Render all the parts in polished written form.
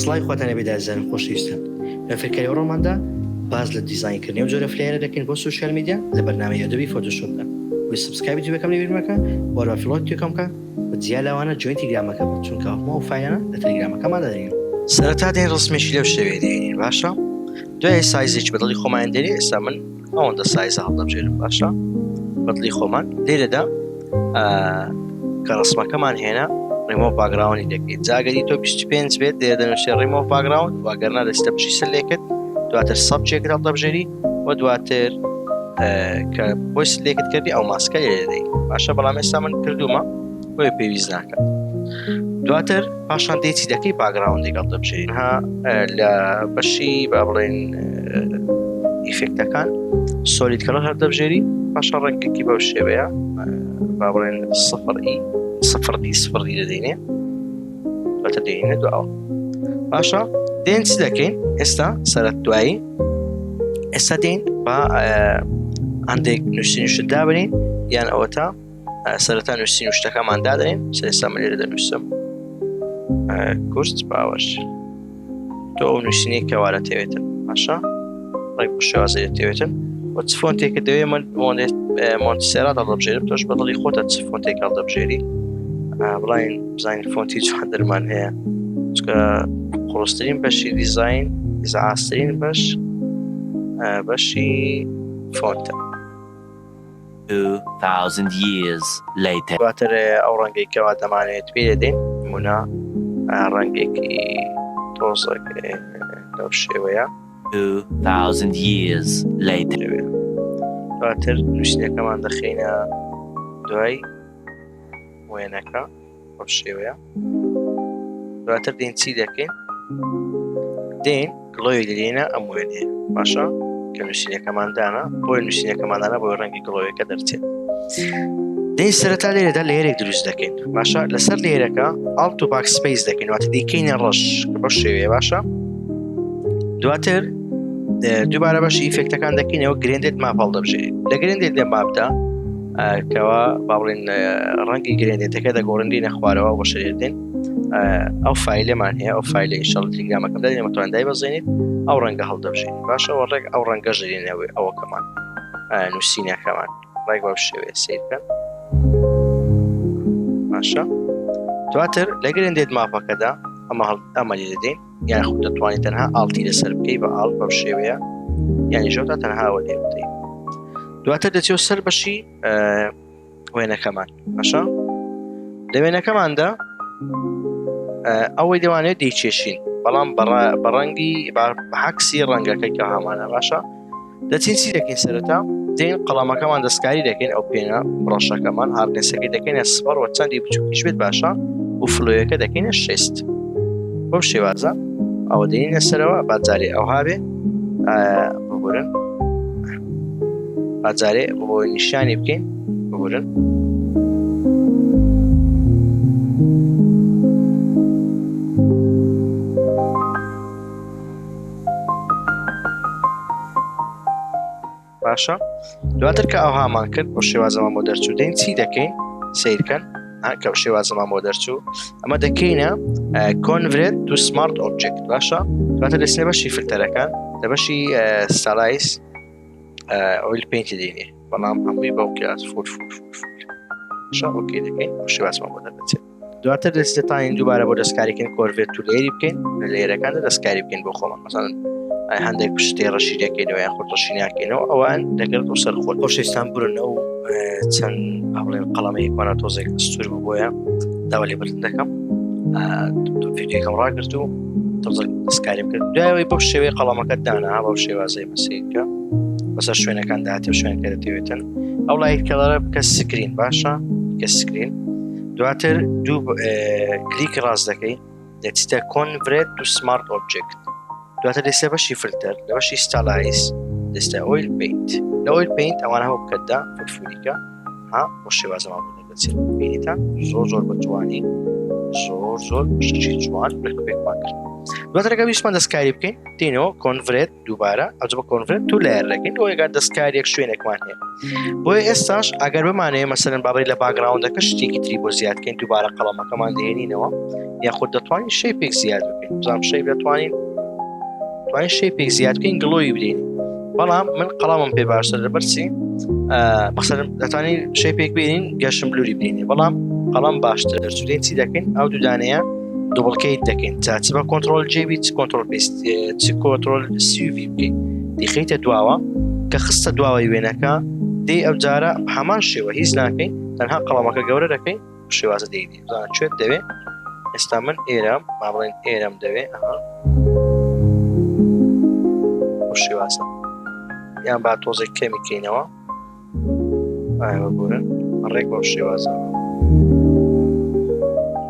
سڵای خواتانە بێدازانم خۆشەویستان لە فێرکاری ئەوڕۆماندا باز لە دیزاینکردنی و جۆرە فلەیەرە دەکەین بۆ سوشیال میدیا لە بەرنامەی ئەدۆبی فۆتۆشۆپدا وی سبسکرایبی توێکەم لێ بیرمەکە وەرە فڵۆت توێکەم کە بە جیا لەوانە جوین تیلگرامەکە بێت چونکە هەموو ئەو فایلانە لە تەلگرامەکەمان دەدەین سەرەتا دێن ڕسمێکی لەو شێوەیە دێنین باشە دوای سایزێکی بەدڵی خۆمان دێنین ئێستا من ئەوەندە سایزە هەڵدەبژێرم باشە بەدڵی خۆمان لێرەدا کە ڕسمەکەمان هێنا ریمۆڤ باگراوندی دەکەیت جاگەری تۆ 25 بێت دەنووسێ ریمۆڤ باگراوند واگەرنا دەستە بشی سلێکت دواتر سەبجێکت هەڵدەبژێری و دواتر کە بۆی سلێکت کردی ئەو ماسکە لێ دەدەیت باشە بەڵام ئێستا من کردومە بۆیە پێویست ناکات دواتر پاشان دێتی دەکەی باگراوندێک هەڵدەبژێرین ها لە بەشی با بڵێن ئیفێکتەکان سۆلید کەڵەر هەڵدەبژێری پاشان ڕێنگێکی بەو شێوەیە با بڵێن سفر دەدەینێ دواتر دێنینە دواوە باشە دێن چی دەکەین ئێستا سەرەت دوایی ئێستا دێن با هەندێک نووسینوشت دابنین یان ئەوە تا سەرەتا نووسینوشتەکەمان دادەین ئێستا من لێرە دەنووسم کورس باوەش تۆ ئەو نووسینەی کەوارە تێوێتن باشە ڕێک بە شێوازەیە تێوێتن و چ فۆنتێکە دەوێ من مۆنتیسێرات هەڵدەبژێرم تۆش بەدڵی خۆتە چ فۆنتێک هەڵدەبژێری بڵین بزانین فۆنتی چۆن دەرمان هەیە چکە قوڵسترین بەشی دیزاین ئاسترین بەشی فۆنتە 2000 years later دواتر ئەو ڕەنگێکەوە دەمانێت پێ دەدەین نمونە ڕەنگێکی تۆزێک لەو شێوەیە 2000 years later دواتر نووسینەکەمان دەخینە دوای وێنەکە بەو شێوەیە دواتر دێن چی دەکەین دێن گڵۆی دەدەینە ئەم وێنەیە باشە کە نووسینەکەماندانە بۆی نووسینەکەماندانە بۆی ڕەنگی گڵۆیەکە دەرچێت دێن سەرەتا لێرەدا لێرێک دروست دەکەین باشە لەسەر لێرەکە ئالت و باکسپەیس دەکەین واتە دیکەینە ڕەش کە بەو شێوەیە باشە دواتر دووبارە بەشی ئیفێکتەکان دەکەینەوە گرێندێت ماپ هەڵدەبژێرین لە گرێندێت لێ ماپدا کەوا با بڵێن ڕەنگی گرێندێتەکە دەگۆڕندینە خوارەوە بۆ شەرێتین ئەو فایلێمان هەیە ئەو فایلە ئینشاڵڵا تەلگرامەکەم دەدەین ئەمەتوان دایبەزێنیت ئەو ڕەنگە هەڵدەبژێرین باشە ڕێک ئەو ڕەنگە ژێرینەوەی ئەوەکەمان نووسینەکەمان ڕێک بەو شێوەیە سیر بکەن باشە دواتر لە گرێندێت ماپەکەدا ئەمە لێ دەدەین یان خود دەتوانیت تەنها ئاڵتی لەسەر بکەی بە ئاڵ بەو شێوەیە یانی ژەوتا تەنهاوە لێ بدەین دواتر دەچێت سەر بەشی وێنەکەمان باشە لە وێنەکەماندا ئەوەی دەوانێت دەیچێشین بەڵام بە ڕەنگی بە حەکسی ڕەنگەکەی کە هەمانە باشە دەچین چی دەکەین سەرەتا دێن قەڵەمەکەمان دەستکاری دەکەین ئەو پێنە بڕەشەکەمان هاردنسەکەی دەکەینە سپەر و چەندی بچووکیش بێت باشە و فلۆیەکە دەکەینە 6 بەو شێوازە ئەوە دێنینە سەرەوە باجارێ ئەو هابێ ببورن باجارێ بۆ نیشانی بکەین ببورن باشە دواتر کە ئەوهامان کرد بۆ شێوازەمان بۆ دەرچوو دێن چی دەکەین سیرکەن کە شێوازەمان بۆ دەرچوو ئەمە دەکەینە کۆنڤرێت تو سمارت ئۆبجێکت باشە دواتر دەچنێ بەشی فلتەرەکان لە بەشی ستایلایز ئۆیل پێینتی دێنێ بەڵام هەمووی بەو کلاس فور باشە ئۆکێ دەکەین بۆ شێوازمان بۆ دەردەچێت دواتر دەستێتانین دووبارە بۆ دەستکاریکردن کۆنڤرێت تو لێری بکەین لە لێرەکاندا دەستکاری بکەین بۆ خۆمان مەسەڵەن هەندێک پشتێ ڕەشی دەکەینەوە یان خۆت ڕەشی ناکەینەوە ئەوان دەگرێت و سەر خۆت خۆشەویستان بورن ئەو چەند بڵێن قەڵەمەی کۆنا تۆزێک دەستور بووبۆیە داوا لێ بردن دەکەم ڤیدیۆکەم ڕاگرت و تەزێک دەستکاریم کرد دوایەوەی بەو شێوەیە قەڵەمەکەت دانا بەو شێوازەی مەسیرکە بەسەر شوێنەکان داهاتێ شوێنەکە دەتەوێتن ئەو لایت کەڵەرە بکە سکرین باشە کە سکرین دواتر دوو کلیک ڕاست دەکەی دەچیتە کۆنڤرێت تو سمارت ئۆبجێکت دواتر دەستێ بەشی فلتەر لە بەشی ستایلایز دەستێ ئۆیل پێینت لە ئۆیل پێینت ئەوانە هەوو بکەتدا فوریکە ها بۆ شێوازەمان بۆ دەچێت بینیتە زۆر بە جوانی زۆر شتێکی جوان پێکمان کرد. دواتر ئەگەر ویستمان دەستکاری بکەین دێنەوە کۆنڤرت دووبارە ئەوجە بە کۆنڤرت تو لایر دەکەین بۆ ئەگەر دەستکاریەک شوێنێکمان هەیە. بۆیە ئێستاش ئەگەر بمانەیە مەسەلەن بابەتی لە باگراوندەکە شتێکی تری بۆ زیادکەین دووبارە قەڵەمەکەمان دێنینەوە یاخود دەتوانین شەیپێک زیاد بکەین بزانام شەیپ دەتوانین شەیپێک زیاد بکەین گڵۆی بدەین بەڵام من قەڵەمم پێ باشتر لەبەرچی مەسەلەن دەتوانین شەیپێک بێنین گەشم بلووری بینێ بەڵام قەڵەم باشتر دەرچودێن چی دەکەین ئەو دوودانەیە دووبڵکەیت دەکەین چ بە کۆنتڕۆل جێبی چ کۆنتڕۆل پێست چ کۆنتڕۆل سیوی بکەین دیخەیتە دواوە کە خستە دواوەی وێنەکە دێ ئەو جارە هەمان شێوە هیچ ناکەین تەنها قەڵەمەکە گەورە دەکەین شێوازە دەیدی بزانە کوێت دەوێ ئێستا من ئێرەم با بڵێن ئێرەم دەوێ شێوازە یان با تۆزێک کەمی کەینەوە ئایوە بورن ڕێک بۆ شێوازە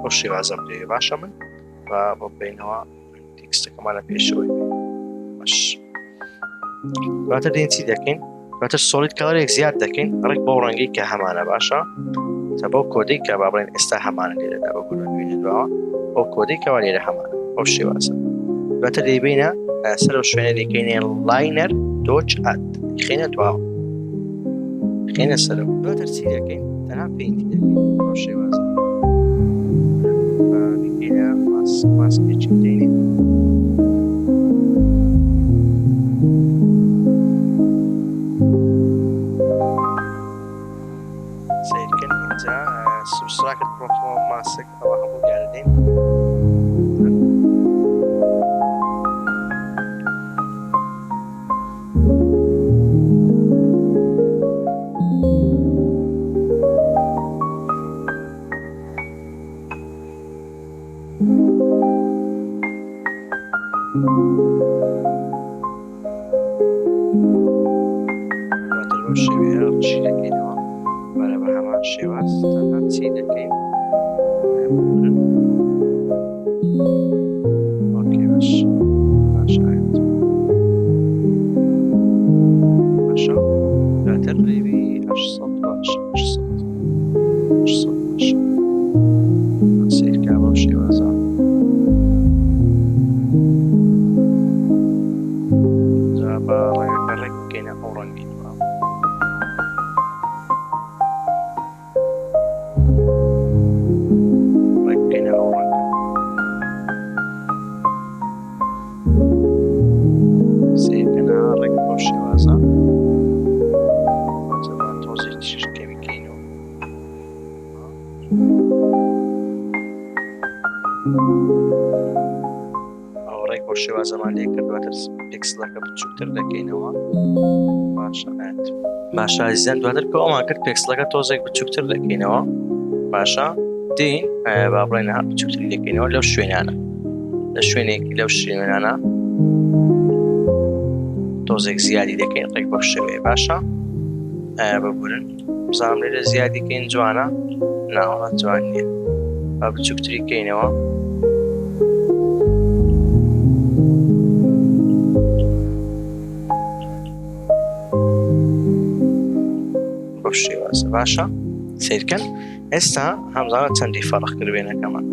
بۆ شێوازەم دەوێ باشە من بۆ بینەوە تێکستەکەمانە پێشەوەی باش دواتر دێن چی دەکەین دواتر سۆلیت کەڵەرێک زیاد دەکەین ڕێک بۆ ڕەنگەی کە هەمانە باشە تا بۆ کۆدەی کە با بڵێن ئێستا هەمانە لێرەدا بە گوڵ بینێ دواوە بۆ کۆدەی کەوا لێرە هەمانە بۆ شێوازە دواتر دەیبینە سەر و شوێنە دەکەینێ لاینەر دۆچ ئەد خێنە دواوە خێنە سەرەوە دواتر چی دەکەین تەنها پێینتی دەکەین بۆ شێوازە دەکەینە ماسکێکی بدەینێ سیرکەن اینجا سوسراکت پرۆتۆ ماسک ئەوە هەموو دیارەدەین دواتر بەو شێوەیە ڕچی دەکەینەوە بەرە بە هەمان شێواز تەنها چی دەکەین ئۆکێ باش باشایەت باشە دواتر ڕێوی 800 باش 800 باش سیرکا بەو شێوازە جا بە ڕێگەکە ڕێک بکەینە ئەو ڕەنگی ئەو ڕێک بۆ شێوازەمان لێ کردواتر پێکسلەکە بچووکتر دەکەینەوە باشە ئازیزان دواتر کە ئەومان کرد پێکسلەکە تۆزێک بچووکتر دەکەینەوە باشە دین با بڵێن هەر بچووکتری دەکەینەوە لەو شوێنانە لە شوێنێکی لەو شوێنانە تۆزێک زیادی دەکەین ڕێک بە شێوەیە باشە ببورن بزانم لێرە زیادی کەین جوانە ناوەڵات جوان نییە با بچووکتری کەینەوە بۆ شێوازە باشە سیرکەن ئێستا هەمزانە چەندی فەرق کردوێنەکەمان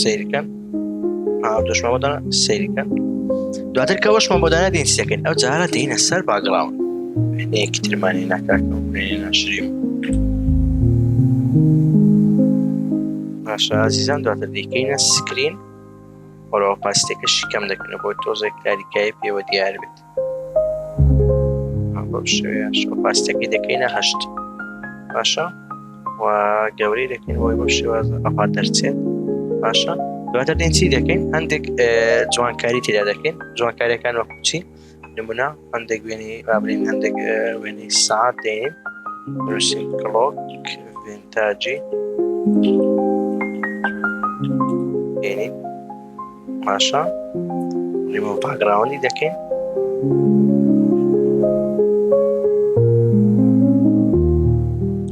سیرکەن دۆشمە بۆدانە سیرکەن دواتر کە وەشمە بۆدانە دین سیەکەین ئەو جارە دێنە سەر باگراون وێنەیەکی ترمانی ناکاکە وێنەی ناشریم باشە عزیزان دواتر دیکەینە سکرین وەرەوە پاستێکەشی کەم دەکەنە بۆی تۆزێک تاریکایی پێوە دیار بێت بۆ شێوەیەش پاستێکی دەکەینە 8 باشە و گەورەی دەکەین بۆی بۆ شێوازە ئەپا دەرچێت باشە دواتر دێن چی دەکەین هەندێک جوانکاری تێدا دەکەین جوانکاریەکان وەکو چی نمونە هەندێک وێنەی بابرین هەندێک وێنەی ساعت دێنین نووسین کلۆک ڤینتاجی دێنین باشە ریمۆڤ باگراوندی دەکەین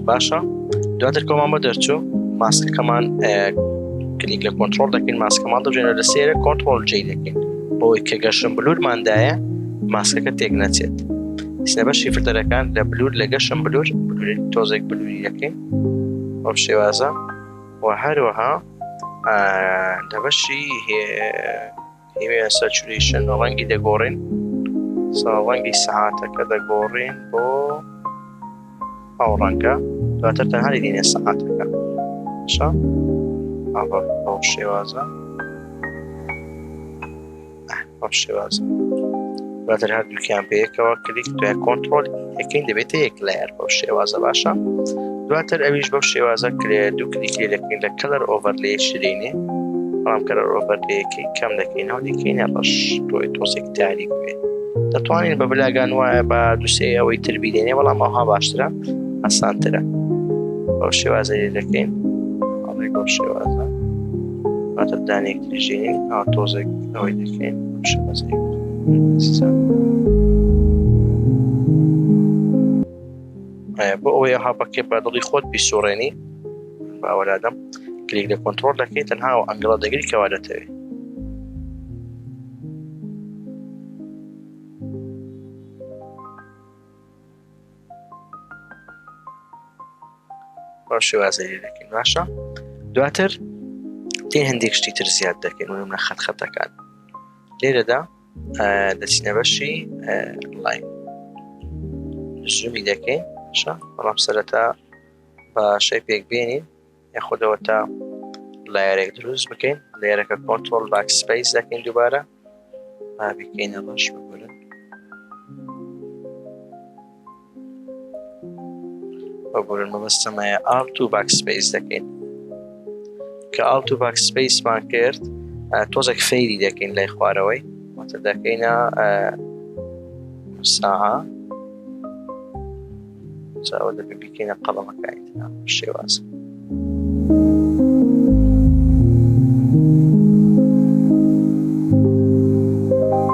باشە دواتر کۆمان بۆ دەرچوو ماسکەکەمان کلیک لە کۆنتڕۆڵ دەکەین ماسکەمان دەبژێنە لە سێرە کۆنتڕۆڵ جێ دەکەین بۆی کە گەشم بلوورماندایە ماسکەکە تێک نەچێت سنە بەشی فلتەرەکان لە بلوور لە گەشم بلوور تۆزێک بلووری دەکەین بەو شێوازە و هەروەها لە بەشی هێوێ سەچوریشن ڕەنگی دەگۆڕین ڕەنگی سەعاتەکە دەگۆڕین بۆ ئەو ڕەنگە دواتر تەنها دێنێ سەعاتەکە باشە بەو شێوازە بەو شێوازە دواتر هەردووکیان پێیەکەوە کلیک دوای کۆنتڕۆل یەکەین دەبێتە یەک لایر بەو شێوازە باشە دواتر ئەویش بەو شێوازە دوو کلیکی دەکەین لە کەلەر ئۆڤەرلێ شرینێ بەڵام کەلەر ئۆڤەرلێیەکەی کەم دەکەینەوە دیکەینە ڕەش تۆی تۆزێک تاریک بێ دەتوانین بە بلاگان وایە بە دووسێ ئەوەی تربی دێنێ بەڵام ئەوها باشترە ئاسانترە بەو شێوازە دەکەین ئەڵێک بەو شێوازە دواتر دانێک تریژێنین تۆزێک ئەوەی دەکەین بەو شێوازە بۆ ئەوەی ئەها بەکێ بە دڵی خۆت بیسوڕێنی باوەلادەم کلیک لە کۆنتڕۆل دەکەیت تەنها و ئەنگڵە دەگری کەوا دەتەوێت بەو شێوازەیە دەکەین باشە دواتر تێ هەندێک شتی تر زیاد دەکەین وەنمونە خەتەکان لێرەدا دەچینە بەشی لاین زوومی دەکەین باشە بەڵام سەرەتا بە شەیپێک بێنین یاخودەوە تا لایەرێک دروست بکەین لێرەکە کۆنتڕۆل باکسپەیس دەکەین دووبارە بیکەینە ڕەش بگورن بگورن مەبەستەمایە ئالت و باکسپەیس دەکەین کە ئالت و باکسپەیسمان کرد تۆزێک فەیری دەکەین لای خوارەوەی واتە دەکەینە ساعە چاوە دەبێ بیکەینە قەڵەمەکانی شێوازە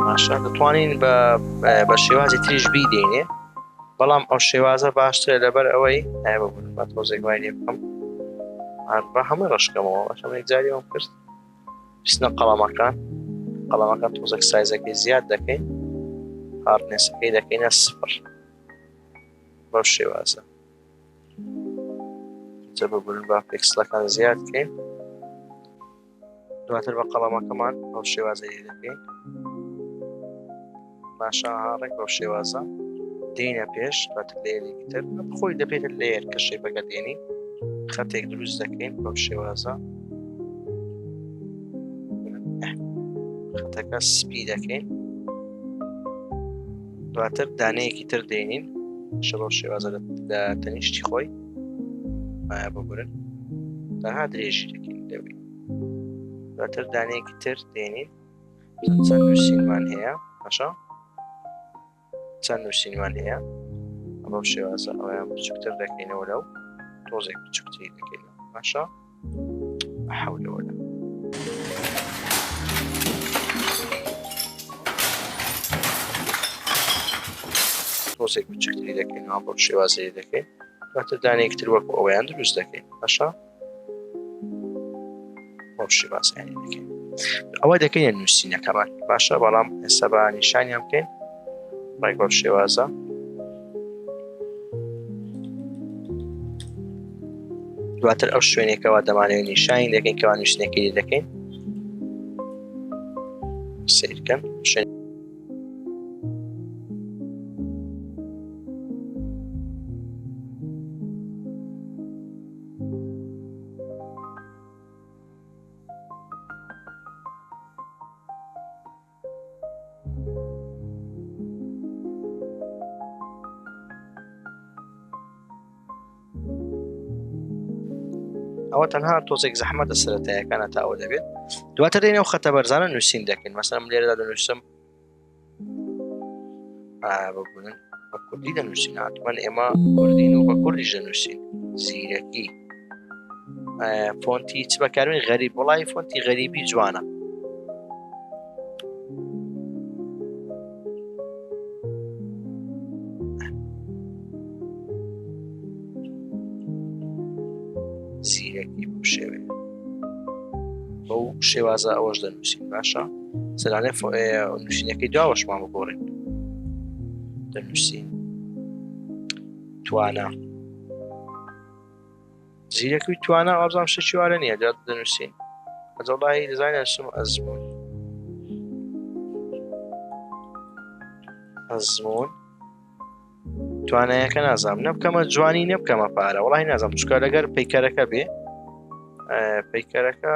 ماشا دەتوانین بە شێوازی تریش بیدێنێ بەڵام ئەو شێوازە باشترە لەبەر ئەوەی ببوون بە تۆزێک وای لێ بکەم بە هەمووی ڕەشکەمەوە باشە یەکجاری ئەوم کرد بستنە قەڵەمەکان تۆزێک سایزەکەی زیاد دەکەین هاردنێسەکەی دەکەینە سفر بەو شێوازە جە ببوون با پێکسلەکان زیاد بکەین دواتر بە قەڵەمەکەمان بەو شێوازەی دەکەین باشە ڕێک بەو شێوازە دێنە پێش دواتر لێرێکی تر خۆی دەبێتە لێر کە شێپەکە دێنی خەتێک دروست دەکەین بەو شێوازە خەتەکە سپی دەکەین دواتر دانەیەکی تر دێنین بەو شێوازە لە تەنیشتی خۆی ببورن تەنها درێژی دەکەین لەوێ دواتر دانەیەکی تر دێنین چەند نووسینمان هەیە باشە چەند نووسینمان هەیە بەو شێوازە ئەویان بچووکتر دەکەینەوە لەو تۆزێک بچووکتری دەکەینەوە باشە حەولەوە لە تۆزێک بچووکتری دەکەینەوە بەو شێوازەیە دەکەین دواتر دانەیەکی تر وەکو ئەوەیان دروست دەکەین باشە بەو شێوازەیانی دەکەین ئەوە دەکەینە نووسینەکەمان باشە بەڵام ئێستا بە نیشانیان بکەین ڕێک بەو شێوازە دواتر ئەو شوێنێکەوە دەمانەوێت نیشانی دەکەین کەوا نووسینەکەی دەکەین سیرکەن ئەوە تەنها تۆزێک زەحمەتە سەرەتاییەکانە تا ئەوە دەبێت دواتر دێنێ و خەتە بەرزانە نووسین دەکەین مەسەڵەن لێرەدا دەنووسم ببوونن بە کوردی دەنووسین هاتوومەن ئێمە کوردین و بە کوردیش دەنووسین زیرەکی فۆنتی چ بەکاربێن غەریب وڵی فۆنتی غەریبی جوانە زیرەکی بۆ شێوێ بەو شێوازە ئەوەش دەنووسین باشە سەرانێ نووسینەکەی دواوەشمان بگۆڕین دەنووسین توانە زیرەکەی توانە ئازام شە چوارە نییە جات دەنووسین ئەجڵی دەزانە سم ئەزمون توانایەکە نازام نەبکەمە جوانی نەبکەمە پارە وڵی نازام چکە لەگەر پەیکەرەکە بێ پەیکەرەکە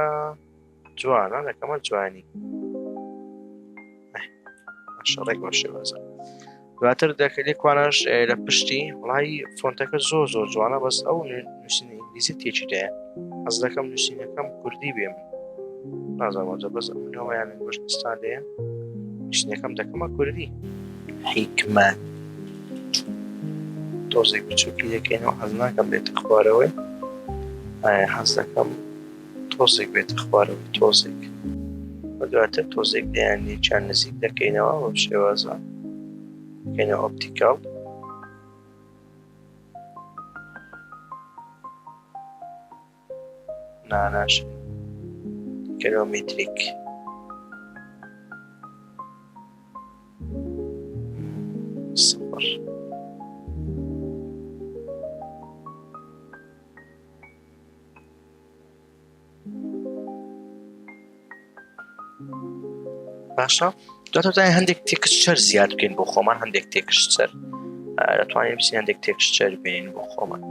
جوانە دەکەمە جوانی شەڕێک بۆ شێوازە دواتر دەکەلی کوانەش لە پشتی وڵی فۆنتەکە زۆر زۆر جوانە بەس ئەو نووسینی ئینگلیزی تێکی دەیە حەز دەکەم نووسینەکەم کوردی بێ من نازانەوە بەس ئەوەیان گۆشتستان لێە نووسینەکەم دەکەمە کوردی حیکمەت تۆزێک بچووکی دەکەینەوە حەز ناکەم بێتە خوارەوەی حەز دەکەم تۆزێک بێتە خوارەوەی تۆزێک دواتر تۆزێک دەیانی چیان نزیک دەکەینەوە بە شێوازە دەکەینە ئۆپتیکال ناناش دەکەینەوە میتریک سفر باشە دواتر هەندێک تێکسچەر زیاد بکەین بۆ خۆمان هەندێک تێکسچەر دەتوانین بچین هەندێک تێکسچەر بین بۆ خۆمان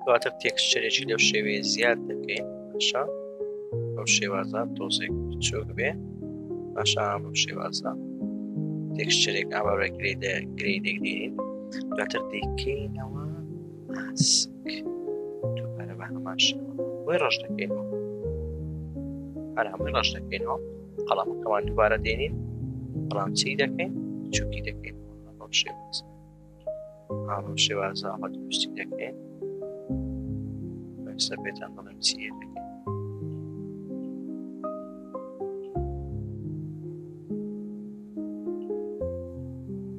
دواتر تێکسچەرێکی لەو شێوەیە زیاد دەکەین باشە بەو شێوازە تۆزێک بچووک بێ باشە بەو شێوازە تێکسچەرێک ئاباڕە گرەی دەگرین دواتر دەیکەینەوە ماسک دووبارە بە هەمان شێوە بۆی ڕەش دەکەینەوە هەر هەمووی ڕەش دەکەینەوە قەڵەمەکەمان دووبارە دێنین بەڵام چی دەکەین چووکی دەکەین بەو شێوازە بەو شێوازە دروستی دەکەین بەسەر بێتان بەڵام چیە دەکەین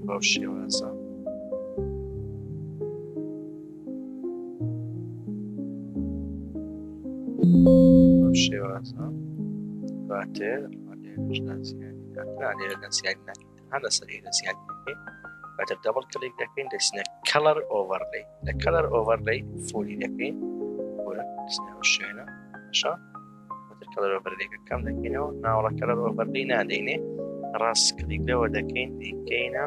بەو شێوازە بەو شێوازە دواتر لێرە زیادی ناکەین تەنها لەسەر ئێرە زیادی دەکەین دواتر دەبڵ کلیک دەکەین دەچینە کەڵەر ئۆڤەرلەی لە کەڵەر ئۆڤەرلەی فولی دەکەین دەچینە ئەو شوێنە باشە دواتر کەڵەر ئۆڤەرلەیەکە کەم دەکەینەوە ناوەڵە کەڵەر ئۆڤەرلەی نادەینێ ڕاست کلیک لەوە دەکەین دیکەینە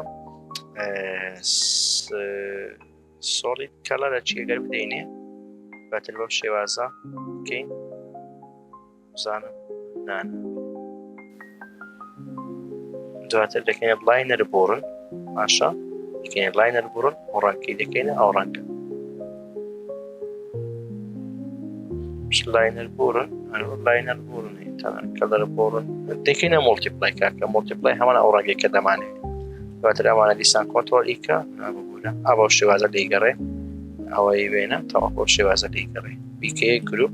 سۆڵید کەڵەرە چیەگەر بدەینێ دواتر بەو شێوازە بکەین بزانم نانە دواتر دەکەینە بلاینەر بۆڕن باشە دەکەینە لاینەر بڕن و ڕەنگەی دەکەینە ئەو ڕەنگە لاینەر بۆڕن لاینەر بۆڕن کەلەر بۆڕن دەکەینە مۆڵتیپلای کاکە مۆڵتیپلای هەمان ئەو ڕەنگەی کە دەمانێت دواتر ئەمانە دیسان کۆنترۆل ئیکە ناببوورە ئەوە شێوازە لێگەڕێ ئەوەی وێنە تەواو بۆ شێوازە لێگەڕێ بیکەیە گروپ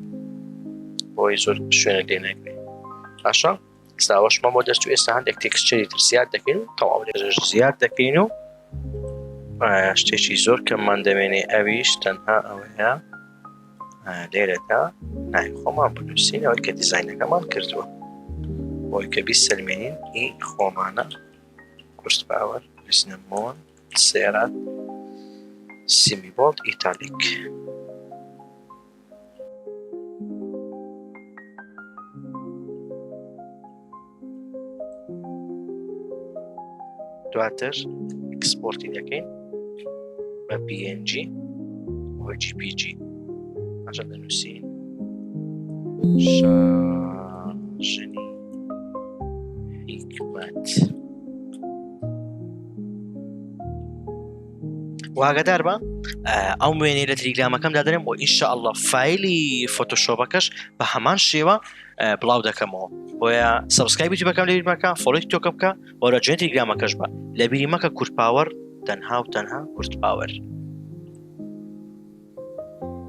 بۆی زۆر شوێنە لێنەگرێ باشە ئێستاوەشمە بۆ دەست و ئێستا هەندێک تێکسچەری تر زیاد دەکەین و تەواو زیاد دەکەین و شتێکی زۆر کەممان دەمێنێ ئەویش تەنها ئەوەیە لێرەدا ناوی خۆمان بنووسینەوەی کە دیزاینەکەمان کردووە بۆی کە بیسەلمێنین ئی خۆمانە کورس باوەر نووسینە مۆن سێرات سیمیبۆڵد ئیتالیک دواتر ئەکسپۆرتی دەکەین بە PNG و JPG ئەجا دەنووسین شاژنی حیکمەت واگەدار بە ئەو وێنەی لە تەلیگرامەکەمدا دەرێم و ئینشاءالله فایلی فۆتۆشۆپەکەش بە هەمان شێوە بڵاو دەکەمەوە بۆیە سەبسکرایب یوتیوبەکەم لێبیر مەکە فۆلۆی تیکتۆکە بکە بۆ لە جوێن تەلیگرامەکەش بە لەبیری مەکە کورت پاوەر تەنها و تەنها کورت پاوەر